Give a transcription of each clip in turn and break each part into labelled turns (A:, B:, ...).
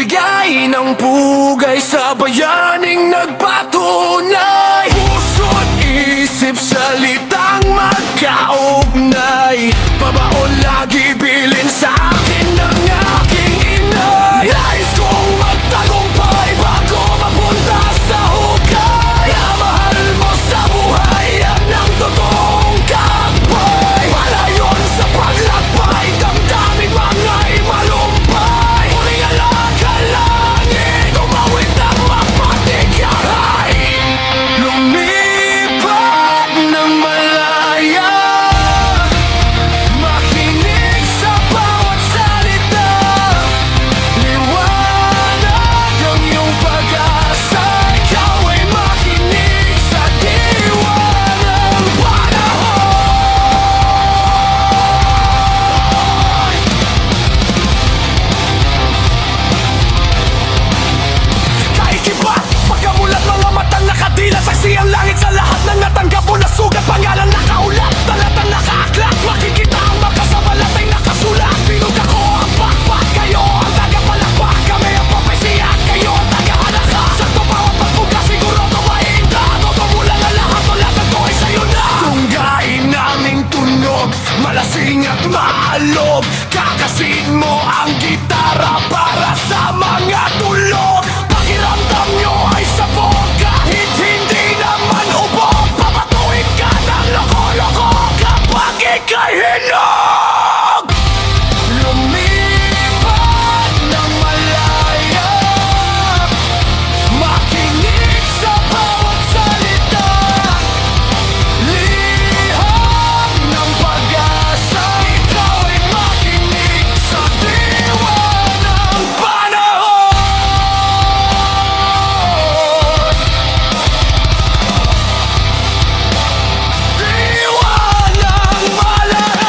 A: Magbigay ng pugay sa bayaning nagpatunay. Puso't isip, salitang magkaugnay. Pabaon lagi bilin sa akin ng aking inay. Nais kong magtagumpay bago mapunta sa hukay. Mahal mo sa buhay, yan ang totoong kakbay. Palayon sa paglakbay, damdamin mangay malumpay. Huling alakalangin, kumawit ang mapatigay. Lumipad ng malaya, makinig sa bawat salita. Liwanag ang iyong pag-asa, ikaw ay makinig sa diwa ng panahon. Kaikibat, pagkamulat mga matang nakadila. Saksi ang langit sa lahat ng natanggap mo na sugat. Pangalan nakaulat, talatang nakaaklat. Makikita ang makasabalat ay nakasulat. Pinug ako ang pakpak, kayo ang tagapalakpak. Kami ang propesya, kayo ang tagahalaka. Sakto bawat pagbuka, siguro tumahinda. Mapamula na lahat, wala na to ay sa'yo na. Tunggain naming tunog, malasing at maalog. Kakasin mo ang gitara para sa mga tulog. Pakiramdam nyo ay sabog, kahit hindi naman ubog. Papatuin ka ng loko-loko kapag ika'y hinog. Lumipad ng malaya, makinig sa bawat salita. Liham ng pag-asa, ikaw ay makinig sa diwa ng panahon. Diwa ng malahit.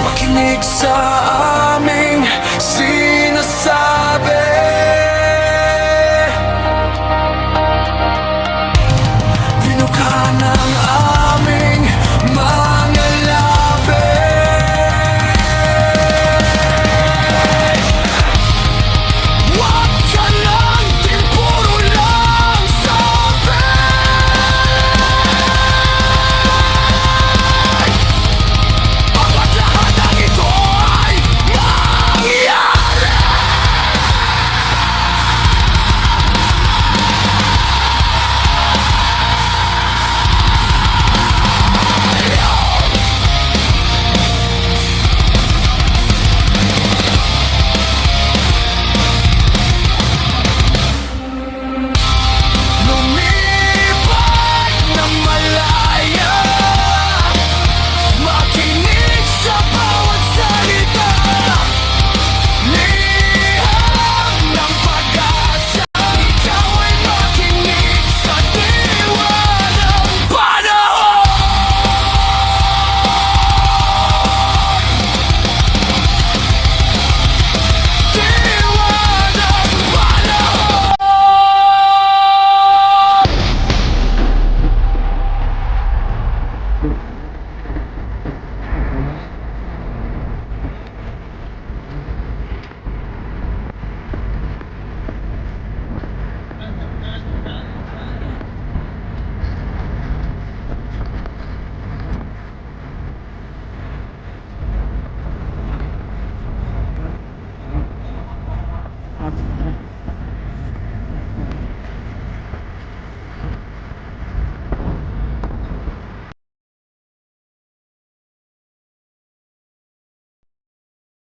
A: Makinig sa